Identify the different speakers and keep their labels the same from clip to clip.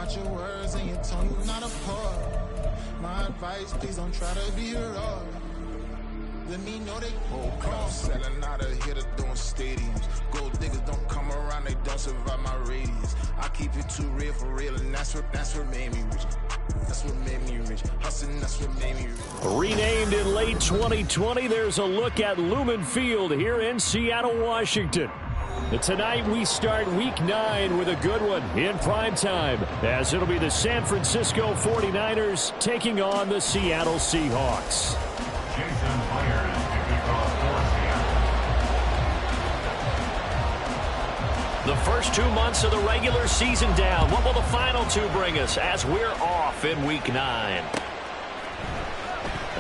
Speaker 1: Watch your words and your tone, you not a poet. My advice, please don't try to be heroic. Let me know they whole crowd selling out of here to doing stadiums. Gold diggers don't come around, they don't survive my radius. I keep it too real for real, and that's what made me rich. That's what made me rich. Hustling, that's what made me rich.
Speaker 2: Renamed in late 2020, there's a look at Lumen Field here in Seattle, Washington. And tonight we start Week 9 with a good one in prime time, as it'll be the San Francisco 49ers taking on the Seattle Seahawks. The first 2 months of the regular season down. What will the final 2 bring us as we're off in Week 9?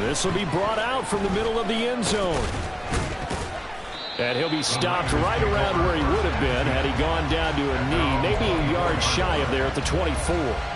Speaker 2: This will be brought out from the middle of the end zone. And he'll be stopped right around where he would have been had he gone down to a knee, maybe a yard shy of there at the 24.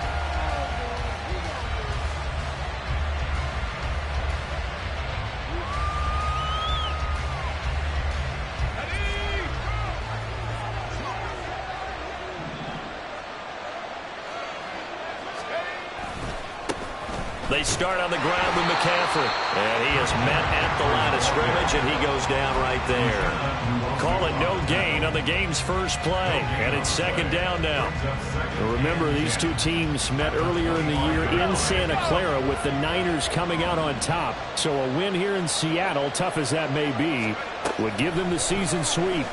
Speaker 2: They start on the ground with McCaffrey. And he is met at the line of scrimmage, and he goes down right there. Call it no gain on the game's first play. And it's second down now. Remember, these two teams met earlier in the year in Santa Clara with the Niners coming out on top. So a win here in Seattle, tough as that may be, would give them the season sweep.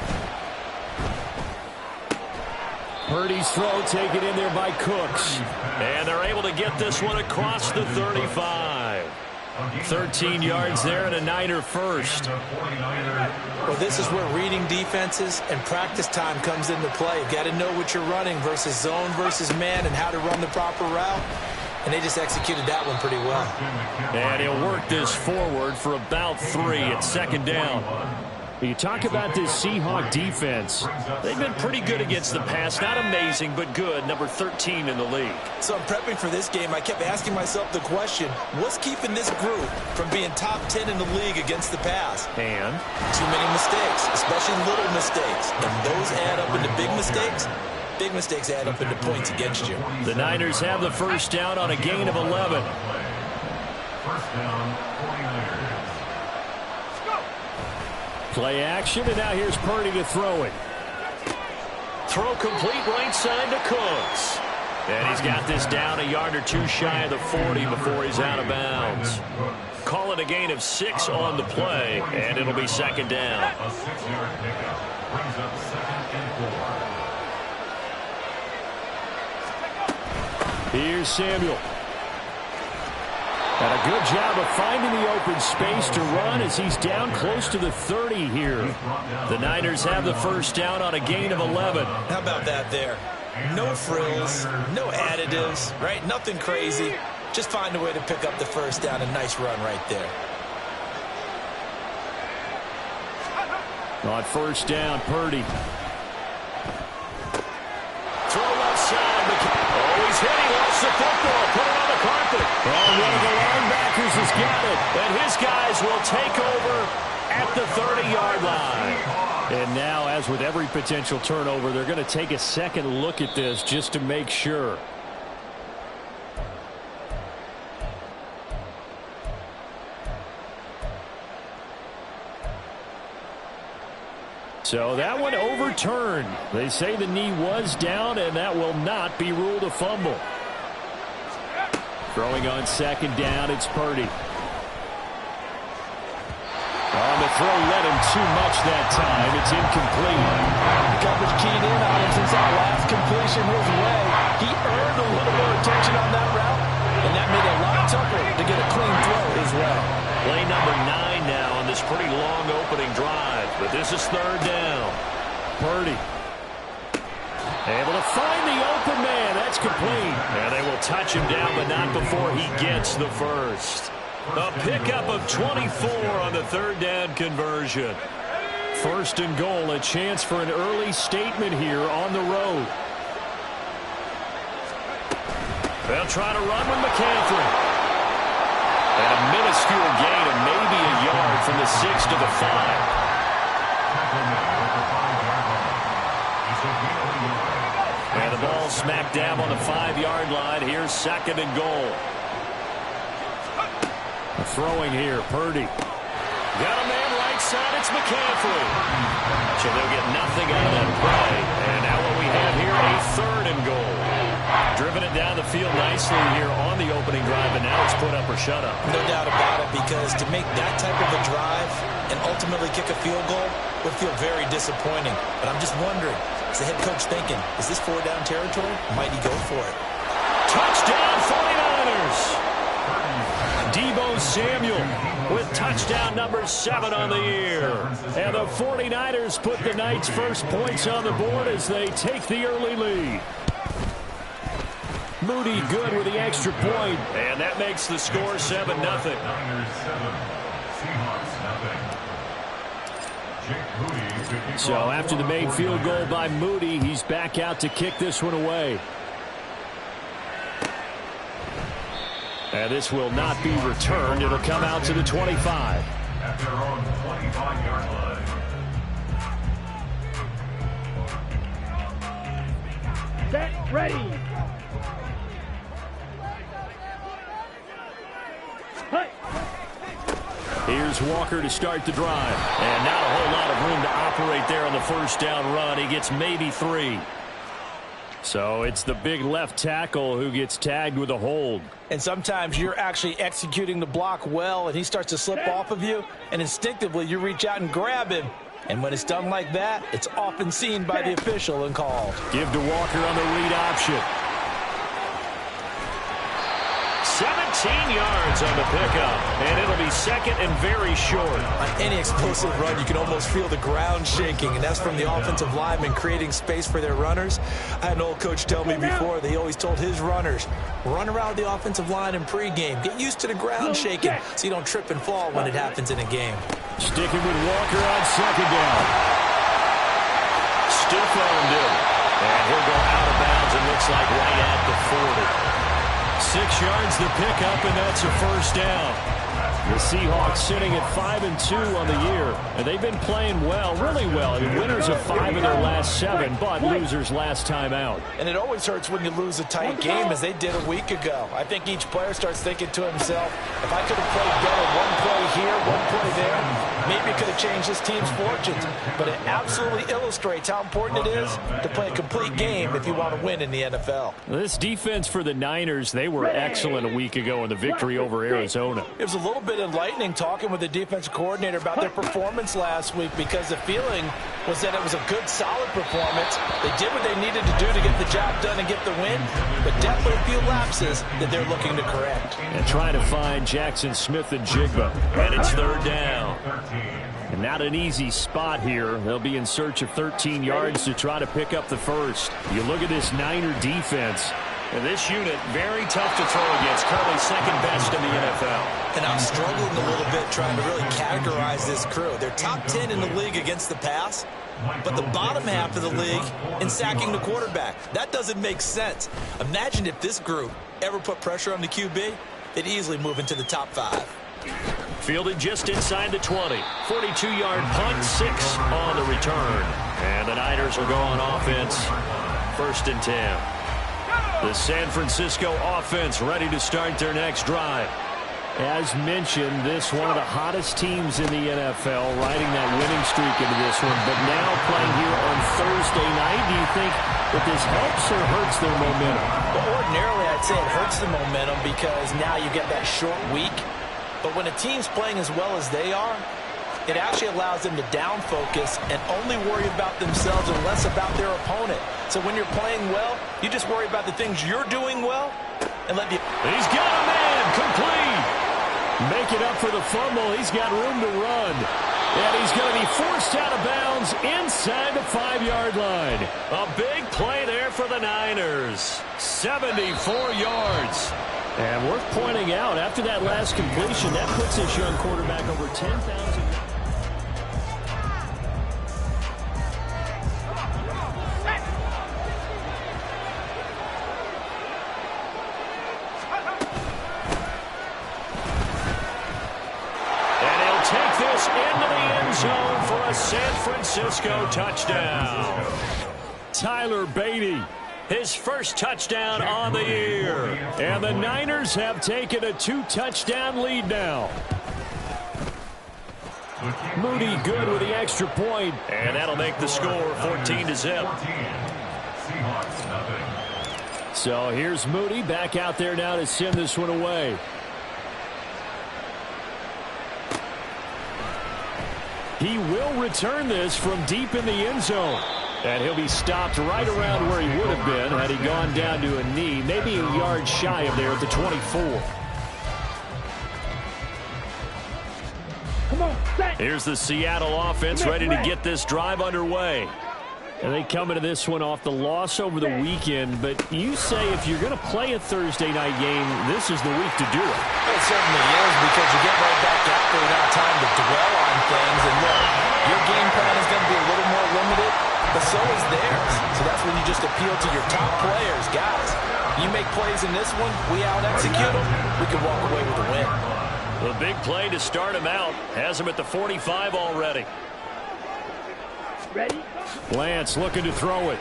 Speaker 2: Purdy's throw taken in there by Cooks. And they're able to get this one across the 35. 13 yards there and a Niner first.
Speaker 3: Well, this is where reading defenses and practice time comes into play. You've got to know what you're running versus zone versus man and how to run the proper route. And they just executed that one pretty well.
Speaker 2: And he'll work this forward for about 3 at second down. You talk about this Seahawk defense. They've been pretty good against the pass. Not amazing, but good. Number 13 in the league.
Speaker 3: So I'm prepping for this game. I kept asking myself the question, what's keeping this group from being top 10 in the league against the pass?
Speaker 2: And?
Speaker 3: Too many mistakes, especially little mistakes. And those add up into big mistakes. Big mistakes add up into points against you.
Speaker 2: The Niners have the first down on a gain of 11.
Speaker 4: First down, 49ers.
Speaker 2: Play action, and now here's Purdy to throw it. Throw complete right side to Cooks. And he's got this down a yard or 2 shy of the 40 before he's out of bounds. Call it a gain of 6 on the play, and it'll be second down.
Speaker 4: A 6-yard pickup brings up 2nd and 4.
Speaker 2: Here's Samuel. And a good job of finding the open space to run as he's down close to the 30 here. The Niners have the first down on a gain of 11.
Speaker 3: How about that there? No frills, no additives, right? Nothing crazy. Just find a way to pick up the first down. A nice run right there.
Speaker 2: On first down, Purdy. Throw left side. Oh, he's hit. He lost the football. Put it on the carpet. Oh, one of the linebackers has got it. And his guys will take over at the 30-yard line. And now, as with every potential turnover, they're going to take a second look at this just to make sure. So that one overturned. They say the knee was down, and that will not be ruled a fumble. Throwing on second down, it's Purdy. On the throw, led him too much that time. It's incomplete.
Speaker 3: Coverage keyed in on him since that last completion his way. He earned a little more attention on that route, and that made it a lot tougher to get a clean throw as well.
Speaker 2: Play number 9 now on this pretty long opening drive, but this is third down. Purdy able to find the open man. That's complete. And they will touch him down, but not before he gets the first. A pickup of 24 on the third down conversion. First and goal, a chance for an early statement here on the road. They'll try to run with McCaffrey. And a minuscule gain of maybe a yard from the 6 to the 5. And the ball ball smack dab on the 5-yard line. Here's 2nd and goal. Throwing here, Purdy. Got a man right side, it's McCaffrey. So they'll get nothing out of that play. And now what we have here, a 3rd and goal. Driven it down the field nicely here on the opening drive, and now it's put up or shut up.
Speaker 3: No doubt about it, because to make that type of a drive and ultimately kick a field goal would feel very disappointing. But I'm just wondering, is the head coach thinking, is this 4-down territory? Might he go for it?
Speaker 2: Touchdown 49ers! Deebo Samuel with touchdown number 7 on the year. And the 49ers put the Knights' first points on the board as they take the early lead. Moody good with the extra point, and that makes the score 7-0. So after the made field goal by Moody, he's back out to kick this one away. And this will not be returned. It'll come out to the 25.
Speaker 4: At their own 25-yard line.
Speaker 5: Get ready.
Speaker 2: Here's Walker to start the drive. And not a whole lot of room to operate there on the first down run. He gets maybe 3. So it's the big left tackle who gets tagged with a hold.
Speaker 3: And sometimes you're actually executing the block well, and he starts to slip off of you, and instinctively you reach out and grab him. And when it's done like that, it's often seen by the official and called.
Speaker 2: Give to Walker on the read option. 17 yards on the pickup, and it'll be 2nd and very short.
Speaker 3: On any explosive run, you can almost feel the ground shaking, and that's from the offensive linemen creating space for their runners. I had an old coach tell me before, they always told his runners, run around the offensive line in pregame. Get used to the ground shaking so you don't trip and fall when it happens in a game.
Speaker 2: Sticking with Walker on 2nd down. Stiff-armed him, and he'll go out of bounds, it looks like right at the 40. 6 yards the pickup, and that's a first down. The Seahawks sitting at 5-2 on the year, and they've been playing well, really well. The winners of 5 of their last 7, but losers last time out.
Speaker 3: And it always hurts when you lose a tight game, as they did a week ago. I think each player starts thinking to himself, if I could have played better one play here, one play there, maybe it could have changed this team's fortunes. But it absolutely illustrates how important it is to play a complete game if you want to win in the NFL.
Speaker 2: This defense for the Niners, they were excellent a week ago in the victory over Arizona.
Speaker 3: It was a little bit enlightening talking with the defensive coordinator about their performance last week, because the feeling was that it was a good, solid performance. They did what they needed to do to get the job done and get the win, but definitely a few lapses that they're looking to correct.
Speaker 2: And trying to find Jackson Smith and Jigba. And it's 3rd down. And not an easy spot here. They'll be in search of 13 yards to try to pick up the first. You look at this Niner defense. And this unit, very tough to throw against, currently 2nd best in the NFL.
Speaker 3: And I'm struggling a little bit trying to really categorize this crew. They're top 10 in the league against the pass, but the bottom half of the league in sacking the quarterback. That doesn't make sense. Imagine if this group ever put pressure on the QB, they'd easily move into the top 5.
Speaker 2: Fielded just inside the 20. 42-yard punt, 6 on the return. And the Niners will go on offense. 1st and 10. The San Francisco offense ready to start their next drive. As mentioned, this one of the hottest teams in the NFL, riding that winning streak into this one, but now playing here on Thursday night. Do you think that this helps or hurts their momentum?
Speaker 3: Well, ordinarily, I'd say it hurts the momentum because now you get that short week. But when a team's playing as well as they are, it actually allows them to down focus and only worry about themselves and less about their opponent. So when you're playing well, you just worry about the things you're doing well and let the...
Speaker 2: He's got a man, complete. Making up for the fumble. He's got room to run. And he's going to be forced out of bounds inside the 5-yard line. A big play there for the Niners. 74 yards. And worth pointing out, after that last completion, that puts this young quarterback over 10,000. Into the end zone for a San Francisco touchdown. Tyler Beatty his first touchdown on the year. And the Niners have taken a 2-touchdown lead now. Moody good with the extra point, and that'll make the score 14-0. So here's Moody back out there now to send this one away. He will return this from deep in the end zone. And he'll be stopped right around where he would have been had he gone down to a knee, maybe a yard shy of there at the 24. Here's the Seattle offense ready to get this drive underway. And they come into this one off the loss over the weekend, but you say if you're going to play a Thursday night game, this is the week to do it.
Speaker 3: It certainly is, because you get right back out there without time to dwell on things. And look, your game plan is going to be a little more limited, but so is theirs. So that's when you just appeal to your top players. Guys, you make plays in this one, we out-execute them, we can walk away with a win.
Speaker 2: The big play to start him out has him at the 45 already.
Speaker 5: Ready?
Speaker 2: Lance looking to throw it.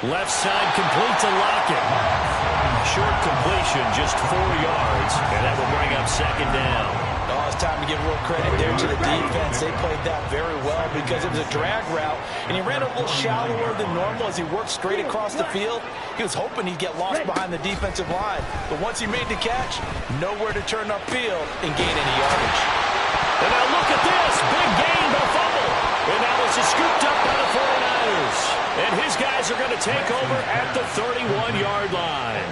Speaker 2: Left side complete to Lockett. Short completion, just 4 yards, and that will bring up second down.
Speaker 3: Oh, it's time to give real credit there to the defense. They played that very well because it was a drag route, and he ran a little shallower than normal as he worked straight across the field. He was hoping he'd get lost behind the defensive line, but once he made the catch, nowhere to turn upfield and gain any yardage.
Speaker 2: And now look at this. Big gain, the fumble. And now this is scooped up by the 49ers. And his guys are going to take over at the 31-yard line.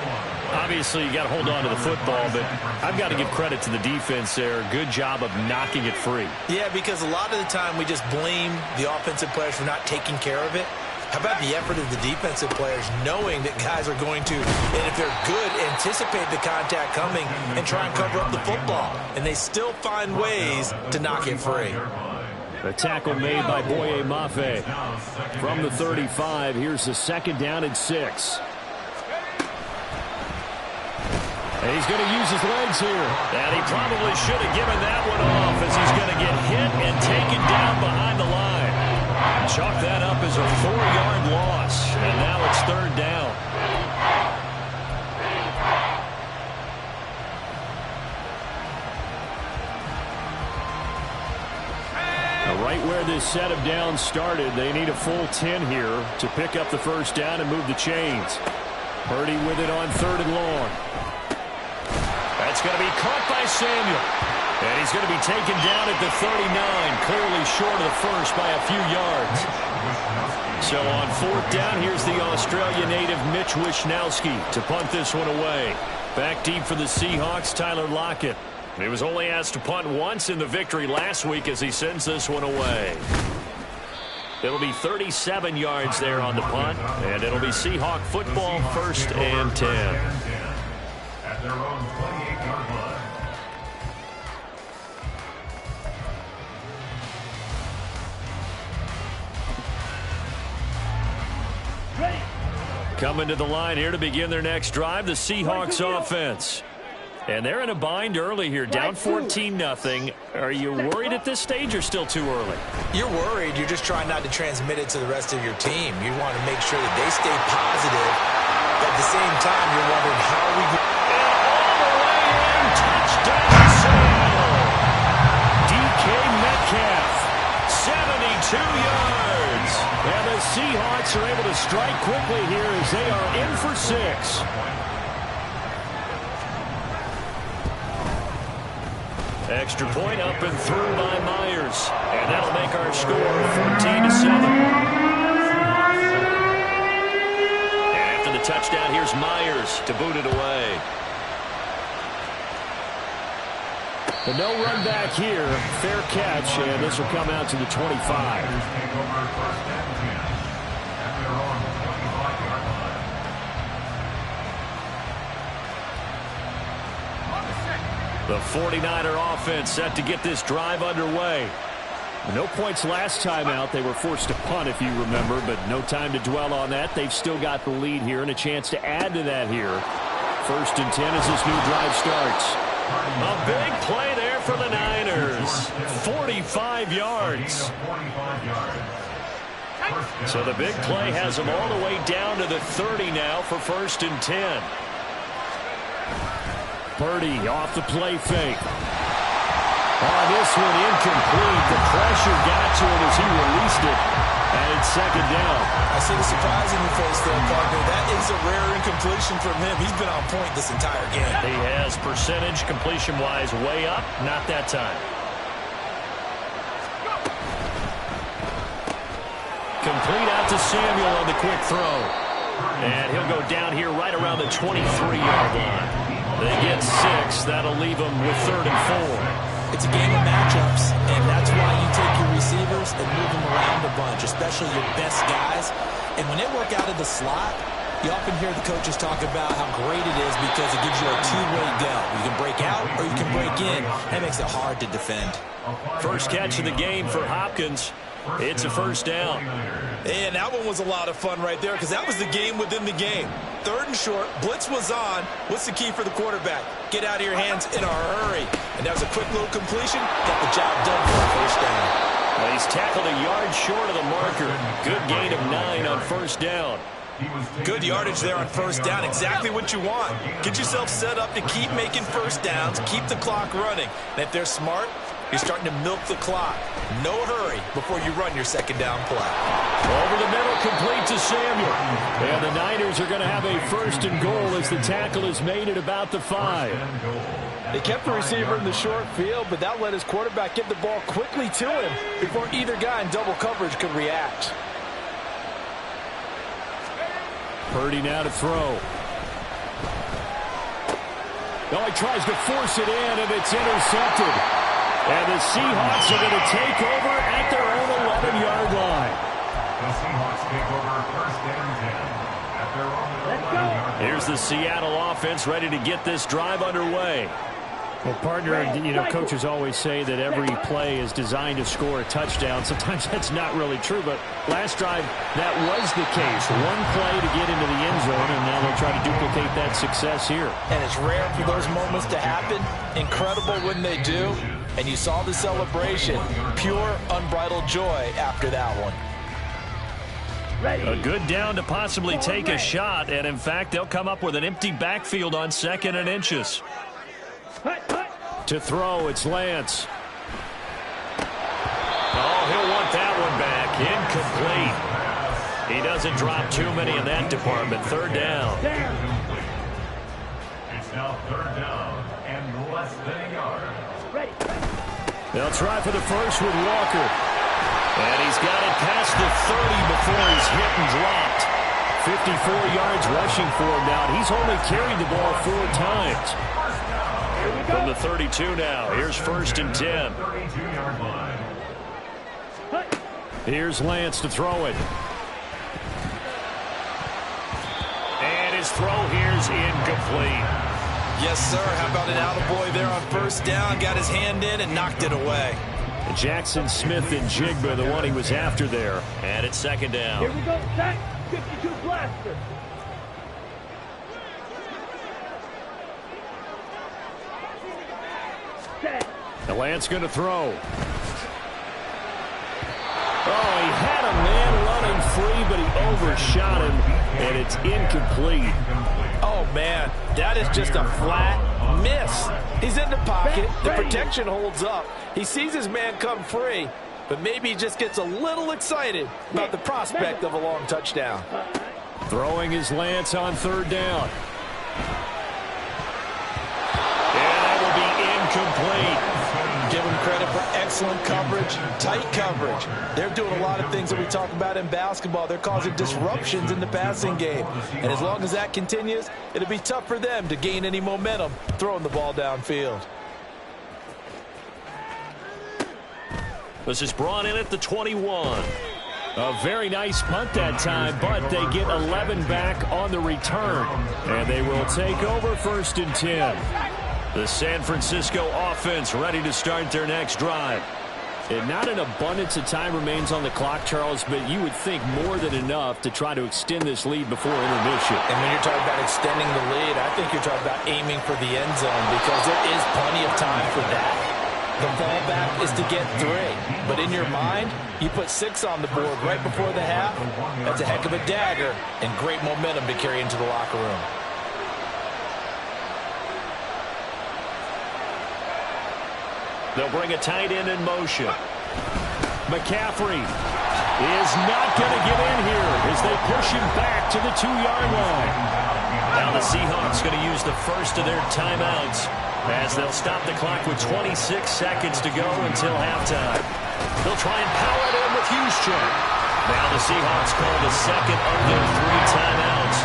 Speaker 2: Obviously, you got to hold on to the football, but I've got to give credit to the defense there. Good job of knocking it free.
Speaker 3: Yeah, because a lot of the time we just blame the offensive players for not taking care of it. How about the effort of the defensive players knowing that guys are going to, and if they're good, anticipate the contact coming and try and cover up the football. And they still find ways to knock it free.
Speaker 2: A tackle made by Boye Mafe. From the 35, here's the second down and 6. And he's going to use his legs here. And he probably should have given that one off as he's going to get hit and taken down behind the line. Chalk that up as a 4-yard loss. And now it's third down. Right where this set of downs started, they need a full 10 here to pick up the first down and move the chains. Purdy with it on 3rd and long. That's going to be caught by Samuel. And he's going to be taken down at the 39, clearly short of the first by a few yards. So on 4th down, here's the Australia native Mitch Wishnowsky to punt this one away. Back deep for the Seahawks, Tyler Lockett. He was only asked to punt once in the victory last week as he sends this one away. It'll be 37 yards there on the punt, and it'll be Seahawk football, 1st and 10.
Speaker 4: At their own 28-yard line.
Speaker 5: Ready?
Speaker 2: Coming to the line here to begin their next drive, the Seahawks offense. And they're in a bind early here, down 14-0. Are you worried at this stage or still too early?
Speaker 3: You're worried. You're just trying not to transmit it to the rest of your team. You want to make sure that they stay positive. But at the same time, you're wondering how are we going.
Speaker 2: And all the way in, touchdown Seattle. DK Metcalf, 72 yards. And the Seahawks are able to strike quickly here as they are in for 6. Extra point up and through by Myers. And that'll make our score 14-7. And after the touchdown, here's Myers to boot it away. The no run back here. Fair catch, and this will come out to the 25. The 49er offense set to get this drive underway. No points last time out. They were forced to punt, if you remember, but no time to dwell on that. They've still got the lead here and a chance to add to that here. 1st and 10 as this new drive starts. A big play there for the Niners. 45 yards. So the big play has them all the way down to the 30 now for 1st and 10. Purdy off the play fake. Oh, this one incomplete. The pressure got to him as he released it. And it's 2nd down.
Speaker 3: I see the surprise in your face there, partner. That is a rare incompletion from him. He's been on point this entire game.
Speaker 2: He has percentage completion-wise way up. Not that time. Complete out to Samuel on the quick throw. And he'll go down here right around the 23-yard line. They get 6. That'll leave them with 3rd and 4.
Speaker 3: It's a game of matchups, and that's why you take your receivers and move them around a bunch, especially your best guys. And when they work out of the slot, you often hear the coaches talk about how great it is because it gives you a two-way go. You can break out or you can break in. That makes it hard to defend.
Speaker 2: First catch of the game for Hopkins. It's a 1st down.
Speaker 3: And that one was a lot of fun right there because that was the game within the game. 3rd and short, blitz was on. What's the key for the quarterback? Get out of your hands in a hurry. And that was a quick little completion. Got the job done for a 1st down.
Speaker 2: Well, he's tackled a yard short of the marker. Good gain of 9 on 1st down.
Speaker 3: Good yardage there on 1st down. Exactly what you want. Get yourself set up to keep making 1st downs, keep the clock running. And if they're smart, you're starting to milk the clock. No hurry before you run your 2nd down play.
Speaker 2: Over the middle, complete to Samuel. And the Niners are going to have a 1st and goal as the tackle is made at about the 5.
Speaker 3: They kept the receiver in the short field, but that let his quarterback get the ball quickly to him before either guy in double coverage could react.
Speaker 2: Purdy now to throw. Oh, he tries to force it in, and it's intercepted. And the Seahawks are going to take over at their own 11-yard line.
Speaker 4: The Seahawks take over 1st and 10 at their own 11-yard line.
Speaker 2: Here's the Seattle offense ready to get this drive underway.
Speaker 5: Well, partner, you know, coaches always say that every play is designed to score a touchdown. Sometimes that's not really true, but last drive, that was the case. One play to get into the end zone, and now they'll try to duplicate that success here.
Speaker 3: And it's rare for those moments to happen. Incredible when they do. And you saw the celebration. Pure, unbridled joy after that one.
Speaker 2: A good down to possibly take a shot, and in fact, they'll come up with an empty backfield on 2nd and inches.
Speaker 5: To throw, it's Lance.
Speaker 2: Oh, he'll want that one back. Incomplete. He doesn't drop too many in that department. 3rd down.
Speaker 4: It's now 3rd down and less than a yard.
Speaker 2: They'll try for the 1st with Walker. And he's got it past the 30 before he's hit and dropped. 54 yards rushing for him now. He's only carried the ball 4 times. From the 32 now. Here's 1st and 10.
Speaker 4: 32-yard line.
Speaker 5: Here's Lance to throw it.
Speaker 2: And his throw here's incomplete.
Speaker 3: Yes, sir. How about an attaboy there on 1st down? Got his hand in and knocked it away.
Speaker 5: Jackson Smith and Jigba, the one he was after there.
Speaker 2: And it's 2nd down.
Speaker 6: Here we go, set. 52 blaster.
Speaker 5: The Lance going to throw. Oh, he had a man running free, but he overshot him, and it's incomplete.
Speaker 3: Oh, man, that is just a flat miss. He's in the pocket. The protection holds up. He sees his man come free, but maybe he just gets a little excited about the prospect of a long touchdown.
Speaker 5: Throwing his Lance on 3rd down.
Speaker 2: And that will be incomplete.
Speaker 3: Give him credit for excellent coverage, tight coverage. They're doing a lot of things that we talk about in basketball. They're causing disruptions in the passing game. And as long as that continues, it'll be tough for them to gain any momentum throwing the ball downfield.
Speaker 2: This is brought in at the 21.
Speaker 5: A very nice punt that time, but they get 11 back on the return. And they will take over 1st and 10.
Speaker 2: The San Francisco offense ready to start their next drive.
Speaker 5: And not an abundance of time remains on the clock, Charles, but you would think more than enough to try to extend this lead before intermission.
Speaker 3: And when you're talking about extending the lead, I think you're talking about aiming for the end zone because there is plenty of time for that. The fallback is to get 3. But in your mind, you put 6 on the board right before the half. That's a heck of a dagger and great momentum to carry into the locker room.
Speaker 2: They'll bring a tight end in motion. McCaffrey is not going to get in here as they push him back to the 2-yard line. Now the Seahawks going to use the first of their timeouts as they'll stop the clock with 26 seconds to go until halftime. They'll try and power it in with Juszczyk. Now the Seahawks call the second of their 3 timeouts.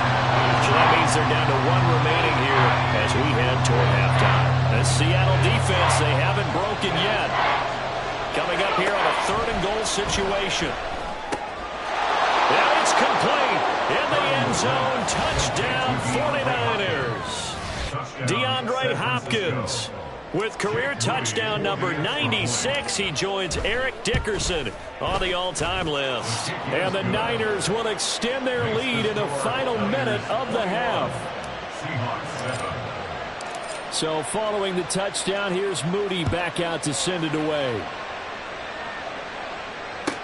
Speaker 2: So that means they're down to 1 remaining here as we head toward halftime. The Seattle defense, they haven't broken yet. Coming up here on a 3rd and goal situation. And it's complete in the end zone. Touchdown 49ers. DeAndre Hopkins with career touchdown number 96. He joins Eric Dickerson on the all-time list. And the Niners will extend their lead in the final minute of the half. So following the touchdown, here's Moody back out to send it away.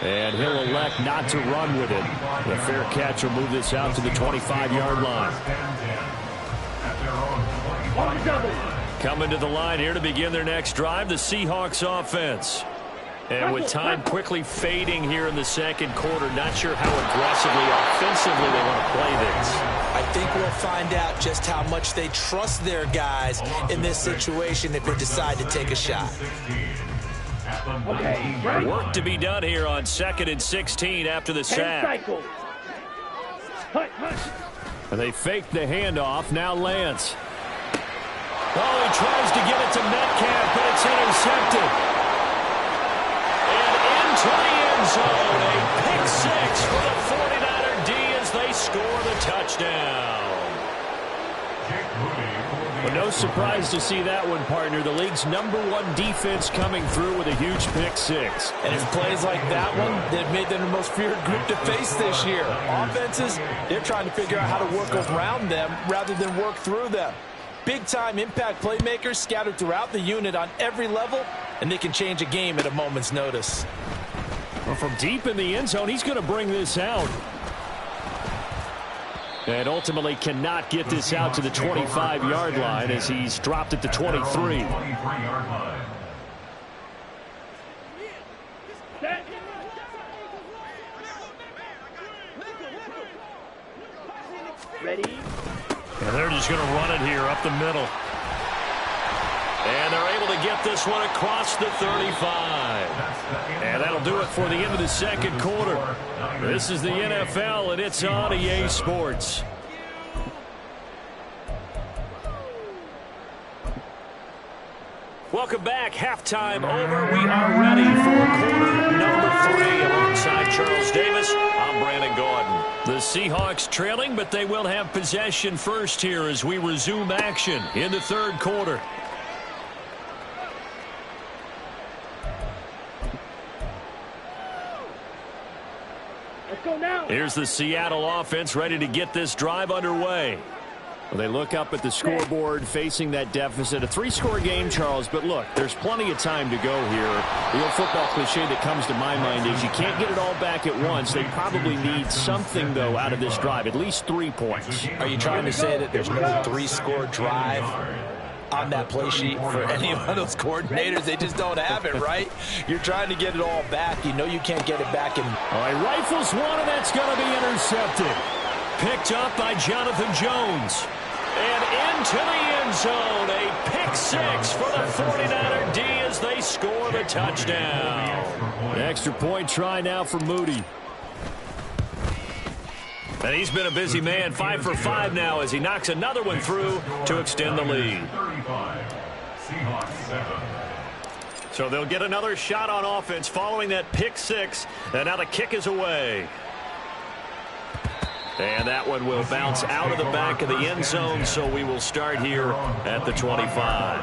Speaker 2: And he'll elect not to run with it. The fair catch will move this out to the 25-yard line. Coming to the line here to begin their next drive, the Seahawks offense. And with time quickly fading here in the second quarter, not sure how aggressively, offensively they want to play this.
Speaker 3: I think we'll find out just how much they trust their guys in this situation if they decide to take a shot.
Speaker 6: Okay,
Speaker 2: work to be done here on 2nd and 16 after the sack. And they fake the handoff. Now Lance. Oh, he tries to get it to Metcalf, but it's intercepted. And into the end zone. A pick 6 for the 49er D as they score the touchdown.
Speaker 5: Well, no surprise to see that one, partner. The league's #1 defense coming through with a huge pick 6.
Speaker 3: And it's plays like that one that made them the most feared group to face this year. Offenses, they're trying to figure out how to work around them rather than work through them. Big-time impact playmakers scattered throughout the unit on every level, and they can change a game at a moment's notice.
Speaker 5: Well, from deep in the end zone, he's going to bring this out. And ultimately cannot get this out to the 25-yard line as he's dropped at the 23.
Speaker 6: ready.
Speaker 2: And they're just going to run it here up the middle. And they're able to get this one across the 35. And that'll do it for the end of the second quarter. This is the NFL, and it's on EA Sports. Welcome back. Halftime over. We are ready for quarter number 3. Alongside Charles Davis, I'm Brandon Gordon. The Seahawks trailing, but they will have possession first here as we resume action in the third quarter.
Speaker 6: Let's go now.
Speaker 2: Here's the Seattle offense ready to get this drive underway.
Speaker 5: Well, they look up at the scoreboard facing that deficit. A 3-score game, Charles, but look, there's plenty of time to go here. The old football cliche that comes to my mind is you can't get it all back at once. They probably need something, though, out of this drive, at least 3 points.
Speaker 3: Are you trying to say that there's no 3-score drive on that play sheet for any one of those coordinators? They just don't have it, right? You're trying to get it all back. You know you can't get it back.
Speaker 2: All right, rifles one, and that's going to be intercepted. Picked up by Jonathan Jones. And into the end zone, a pick 6 for the 49er D as they score the touchdown.
Speaker 5: An extra point try now for Moody.
Speaker 2: And he's been a busy man, 5 for 5 now as he knocks another one through to extend the lead. So they'll get another shot on offense following that pick 6, and now the kick is away. And that one will bounce out of the back of the end zone, so we will start here at the 25.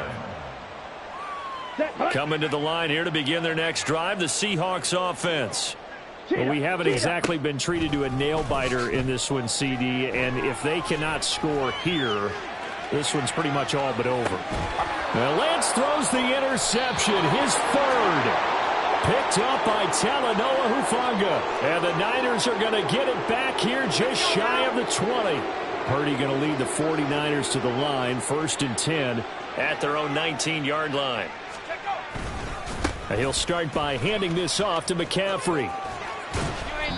Speaker 2: Coming to the line here to begin their next drive, the Seahawks offense.
Speaker 5: Well, we haven't exactly been treated to a nail-biter in this one, CD, and if they cannot score here, this one's pretty much all but over. Now Lance throws the interception, his third. Picked up by Talanoa Hufanga. And the Niners are going to get it back here just shy of the 20. Purdy going to lead the 49ers to the line, 1st and 10.
Speaker 2: At their own 19-yard line.
Speaker 5: He'll start by handing this off to McCaffrey.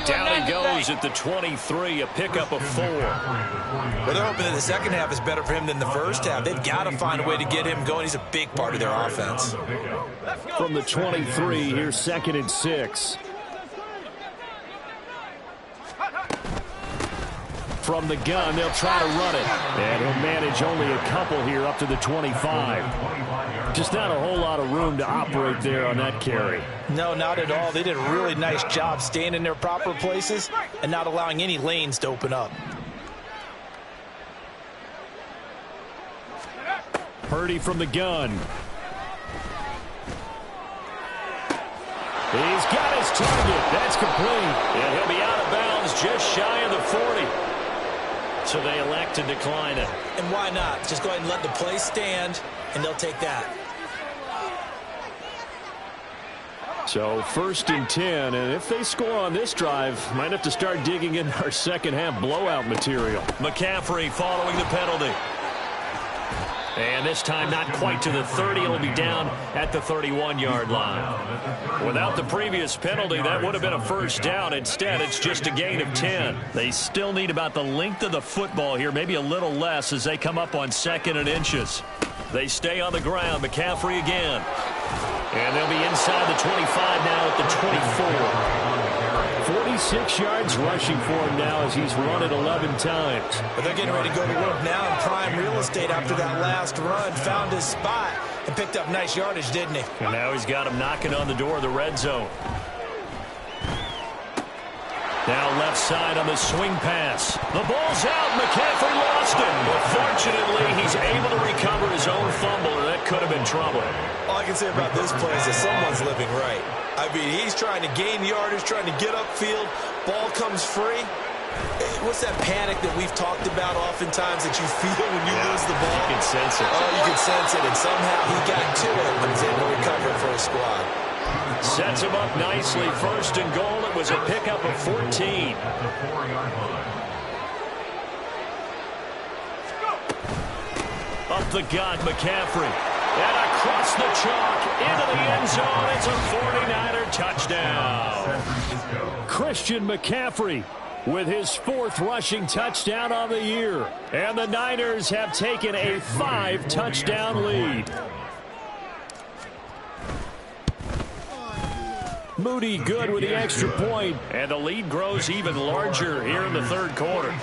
Speaker 2: Down he goes at the 23, a pickup of 4.
Speaker 3: Well, they're hoping that the second half is better for him than the first half. They've got to find a way to get him going. He's a big part of their offense.
Speaker 5: From the 23, here's 2nd and 6. From the gun, they'll try to run it. And he'll manage only a couple here up to the 25. Just not a whole lot of room to operate there on that carry.
Speaker 3: No, not at all. They did a really nice job staying in their proper places and not allowing any lanes to open up.
Speaker 5: Purdy from the gun. He's got his target. That's complete.
Speaker 2: And he'll be out of bounds just shy of the 40. So they elect to decline it.
Speaker 3: And why not? Just go ahead and let the play stand, and they'll take that.
Speaker 5: So 1st and 10, and if they score on this drive, might have to start digging in our second half blowout material.
Speaker 2: McCaffrey following the penalty. And this time not quite to the 30. It'll be down at the 31-yard line. Without the previous penalty, that would have been a first down. Instead, it's just a gain of 10. They still need about the length of the football here, maybe a little less as they come up on 2nd and inches. They stay on the ground. McCaffrey again. And they'll be inside the 25 now at the 24. 46 yards rushing for him now as he's run it 11 times.
Speaker 3: But they're getting ready to go to work now in prime real estate after that last run. Found his spot and picked up nice yardage, didn't he?
Speaker 2: And now he's got him knocking on the door of the red zone. Now left side on the swing pass. The ball's out. McCaffrey lost it. But fortunately, he's able to recover his own fumble, and that could have been trouble.
Speaker 3: All I can say about this play is that someone's living right. I mean, he's trying to gain yardage, trying to get upfield. Ball comes free. What's that panic that we've talked about oftentimes that you feel when you lose the ball?
Speaker 2: You can sense it.
Speaker 3: Oh, you can sense it. And somehow he got to it and was able to recover for his squad.
Speaker 2: Sets him up nicely. 1st and goal. It was a pickup of 14. Up the gut, McCaffrey. And across the chalk into the end zone. It's a 49er touchdown.
Speaker 5: Christian McCaffrey with his 4th rushing touchdown on the year. And the Niners have taken a 5-touchdown lead. Moody good with the extra point.
Speaker 2: And the lead grows even larger here in the 3rd quarter.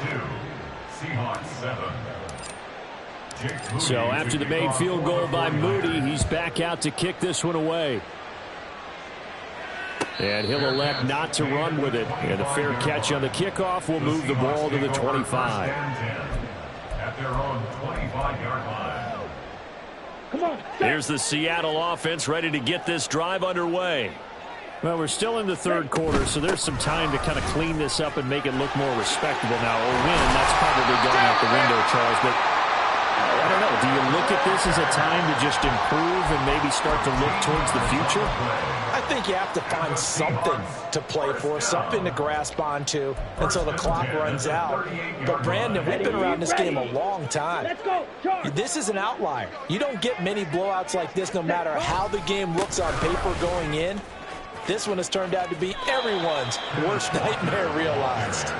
Speaker 5: So after the made field goal by Moody, he's back out to kick this one away. And he'll elect not to run with it. And a fair catch on the kickoff will move the ball to the 25.
Speaker 4: At their own 25-yard line.
Speaker 6: Come on.
Speaker 2: Here's the Seattle offense ready to get this drive underway.
Speaker 5: Well, we're still in the 3rd quarter, so there's some time to kind of clean this up and make it look more respectable now. Or win, that's probably going out the window, Charles. But I don't know. Do you look at this as a time to just improve and maybe start to look towards the future?
Speaker 3: I think you have to find something to play for, something to grasp onto until the clock runs out. But, Brandon, we've been around this game a long time.
Speaker 6: Let's go. Charge.
Speaker 3: This is an outlier. You don't get many blowouts like this no matter how the game looks on paper going in. This one has turned out to be everyone's worst nightmare realized.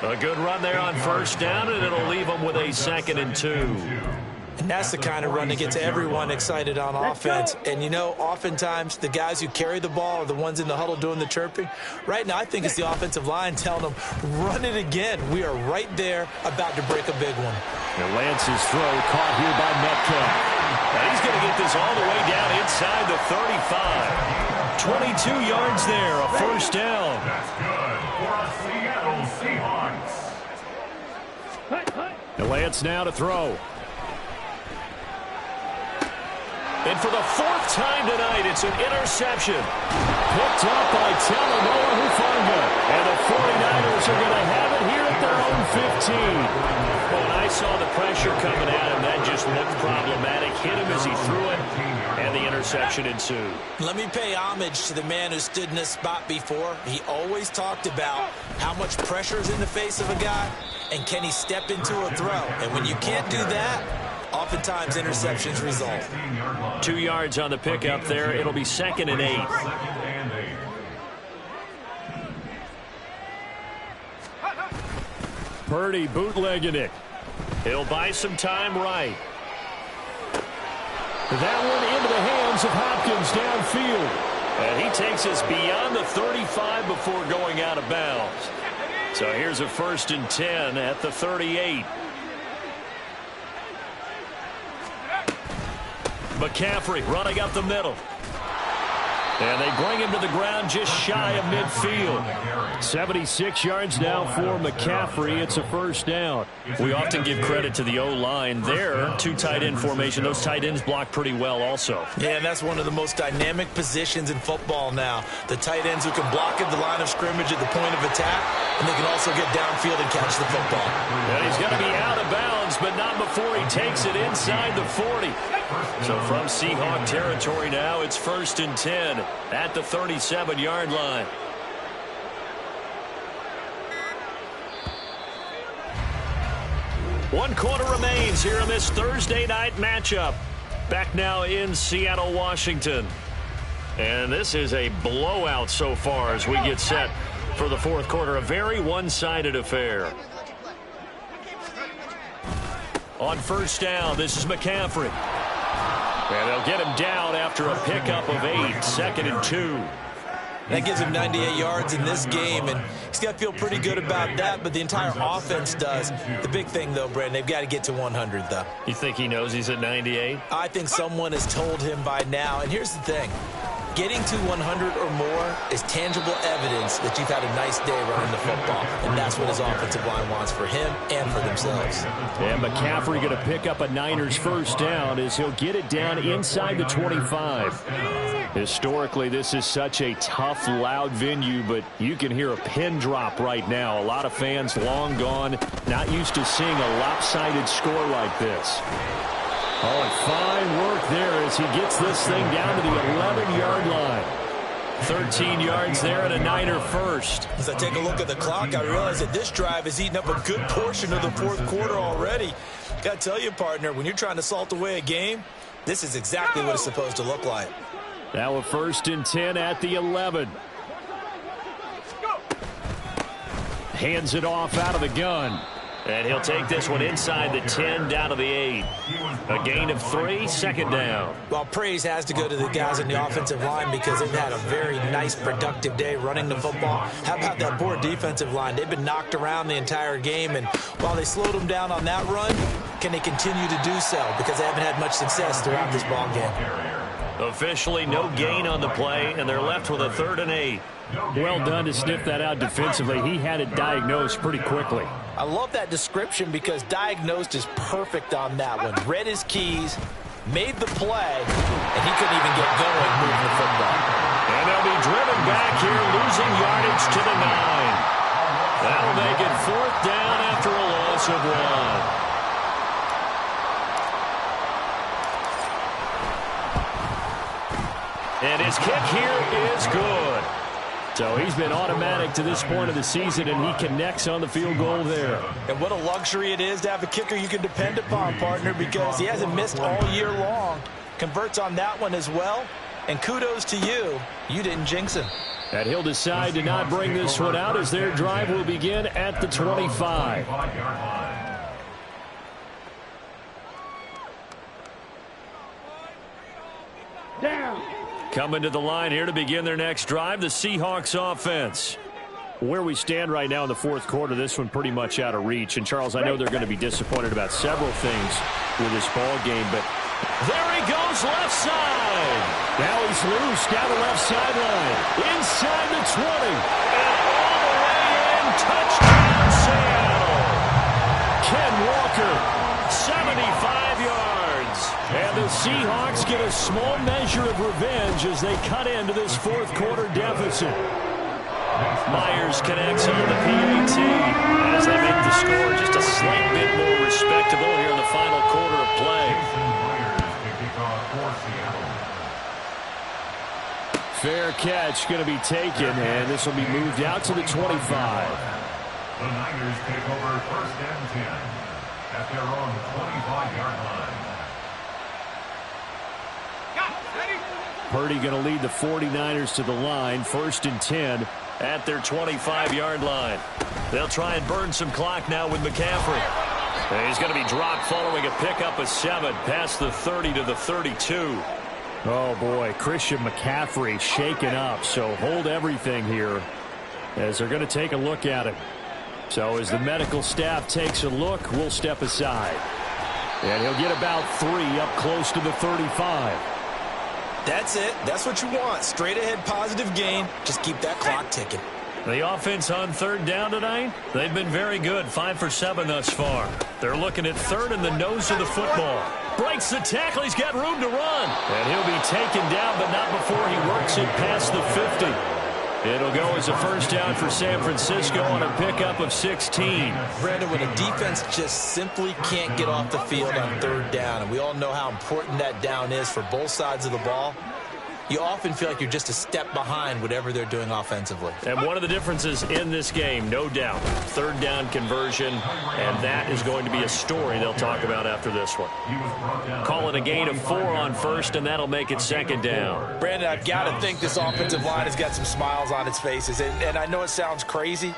Speaker 2: A good run there on 1st down, and it'll leave them with a 2nd and 2.
Speaker 3: And that's the kind of run that gets everyone excited on offense. And, you know, oftentimes the guys who carry the ball are the ones in the huddle doing the chirping. Right now, I think it's the offensive line telling them, run it again. We are right there about to break a big one.
Speaker 5: And Lance's throw caught here by Metcalf.
Speaker 2: Now he's going to get this all the way down inside the 35. 22 yards there, a 1st down.
Speaker 4: That's good for Seattle Seahawks.
Speaker 5: And Lance now to throw.
Speaker 2: And for the 4th time tonight, it's an interception.
Speaker 5: Picked up by Talanoa Hufanga. And the 49ers are going to have it here at their own 15.
Speaker 2: When I saw the pressure coming at him. That just looked problematic. Hit him as he threw it, and the interception ensued.
Speaker 3: Let me pay homage to the man who stood in this spot before. He always talked about how much pressure is in the face of a guy, and can he step into a throw. And when you can't do that, oftentimes interceptions result.
Speaker 2: 2 yards on the pickup there. It'll be 2nd and 8.
Speaker 5: Purdy bootlegging it.
Speaker 2: He'll buy some time right.
Speaker 5: That one into the hands of Hopkins downfield.
Speaker 2: And he takes us beyond the 35 before going out of bounds. So here's a 1st and 10 at the 38. McCaffrey running up the middle. And they bring him to the ground just shy of midfield.
Speaker 5: 76 yards now for McCaffrey. It's a 1st down.
Speaker 2: We often give credit to the O-line there. 2 tight end formation. Those tight ends block pretty well also.
Speaker 3: Yeah, and that's one of the most dynamic positions in football now. The tight ends who can block at the line of scrimmage at the point of attack, and they can also get downfield and catch the football.
Speaker 2: And he's going to be out of bounds, but not before he takes it inside the 40. So from Seahawk territory now, it's 1st and 10 at the 37-yard line. One quarter remains here in this Thursday night matchup. Back now in Seattle, Washington. And this is a blowout so far as we get set for the 4th quarter. A very one-sided affair. On 1st down, this is McCaffrey. And they'll get him down after a pickup of 8, 2nd and 2.
Speaker 3: That gives him 98 yards in this game, and he's got to feel pretty good about that, but the entire offense does. The big thing, though, Brandon, they've got to get to 100, though.
Speaker 2: You think he knows he's at 98?
Speaker 3: I think someone has told him by now, and here's the thing. Getting to 100 or more is tangible evidence that you've had a nice day running the football, and that's what his offensive line wants for him and for themselves.
Speaker 5: And McCaffrey going to pick up a Niners 1st down as he'll get it down inside the 25. Historically, this is such a tough, loud venue, but you can hear a pin drop right now. A lot of fans long gone, not used to seeing a lopsided score like this. Oh, and fine work there as he gets this thing down to the 11-yard line.
Speaker 2: 13 yards there and a Niner 1st.
Speaker 3: As I take a look at the clock, I realize that this drive has eaten up a good portion of the 4th quarter already. Got to tell you, partner, when you're trying to salt away a game, this is exactly what it's supposed to look like.
Speaker 5: Now a 1st and 10 at the 11. Hands it off out of the gun.
Speaker 2: And he'll take this one inside the 10 down to the 8. A gain of 3, 2nd down.
Speaker 3: Well, praise has to go to the guys on the offensive line because they've had a very nice, productive day running the football. How about that poor defensive line? They've been knocked around the entire game, and while they slowed them down on that run, can they continue to do so? Because they haven't had much success throughout this ball game.
Speaker 2: Officially no gain on the play, and they're left with a 3rd and 8.
Speaker 5: Well done to sniff that out defensively. He had it diagnosed pretty quickly.
Speaker 3: I love that description because diagnosed is perfect on that one. Read his keys, made the play, and he couldn't even get going moving the football.
Speaker 2: And they'll be driven back here, losing yardage to the 9. That'll make it 4th down after a loss of 1. And his kick here is good.
Speaker 5: So he's been automatic to this point of the season, and he connects on the field goal there.
Speaker 3: And what a luxury it is to have a kicker you can depend upon, partner, because he hasn't missed all year long. Converts on that one as well. And kudos to you. You didn't jinx him.
Speaker 5: And he'll decide to not bring this one out as their drive will begin at the 25.
Speaker 6: Down.
Speaker 2: Coming to the line here to begin their next drive, the Seahawks offense.
Speaker 5: Where we stand right now in the 4th quarter, this one pretty much out of reach. And, Charles, I know they're going to be disappointed about several things with this ball game, but
Speaker 2: there he goes left side.
Speaker 5: Now he's loose down the left sideline. Inside the 20.
Speaker 2: And all the way in, touchdown Seattle.
Speaker 5: Ken Walker,
Speaker 2: 75 yards.
Speaker 5: And the Seahawks get a small measure of revenge as they cut into this 4th quarter deficit.
Speaker 2: Myers connects on the PAT as they make the score just a slight bit more respectable here
Speaker 5: Fair catch going to be taken, and this will be moved out to the 25.
Speaker 4: The Niners take over 1st and 10 at their own 25-yard line.
Speaker 5: Purdy going to lead the 49ers to the line, 1st and 10.
Speaker 2: At their 25-yard line. They'll try and burn some clock now with McCaffrey. And he's going to be dropped following a pickup of 7 past the 30 to the 32.
Speaker 5: Oh, boy, Christian McCaffrey shaken up, so hold everything here as they're going to take a look at it. So as the medical staff takes a look, we'll step aside. And he'll get about 3 up close to the 35.
Speaker 3: That's it. That's what you want. Straight ahead positive gain. Just keep that clock ticking.
Speaker 2: The offense on 3rd down tonight, they've been very good, 5 for 7 thus far. They're looking at 3rd in the nose of the football. Breaks the tackle. He's got room to run. And he'll be taken down, but not before he works it past the 50. It'll go as a 1st down for San Francisco on a pickup of 16.
Speaker 3: Brandon, when a defense just simply can't get off the field on 3rd down, and we all know how important that down is for both sides of the ball, you often feel like you're just a step behind whatever they're doing offensively.
Speaker 2: And one of the differences in this game, no doubt, 3rd down conversion, and that is going to be a story they'll talk about after this one. Call it a gain of 4 on 1st, and that'll make it 2nd down.
Speaker 3: Brandon, I've got to think this offensive line has got some smiles on its faces, and I know it sounds crazy,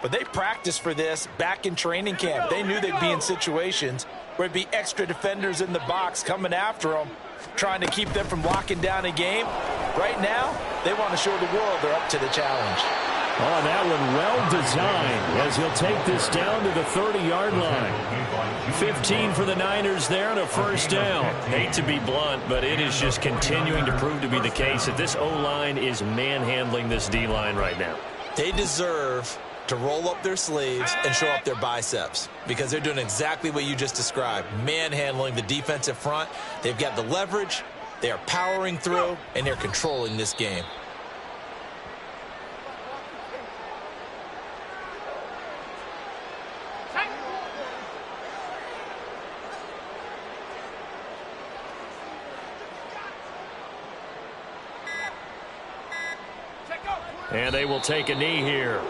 Speaker 3: but they practiced for this back in training camp. They knew they'd be in situations where there'd be extra defenders in the box coming after them, trying to keep them from locking down a game. Right now, they want to show the world they're up to the challenge.
Speaker 5: Oh, that one well designed as he'll take this down to the 30-yard line.
Speaker 2: 15 for the Niners there and a 1st down. Hate to be blunt, but it is just continuing to prove to be the case that this O-line is manhandling this D-line right now.
Speaker 3: They deserve to roll up their sleeves and show up their biceps because they're doing exactly what you just described, manhandling the defensive front. They've got the leverage, they are powering through, and they're controlling this game.
Speaker 2: And they will take a knee here.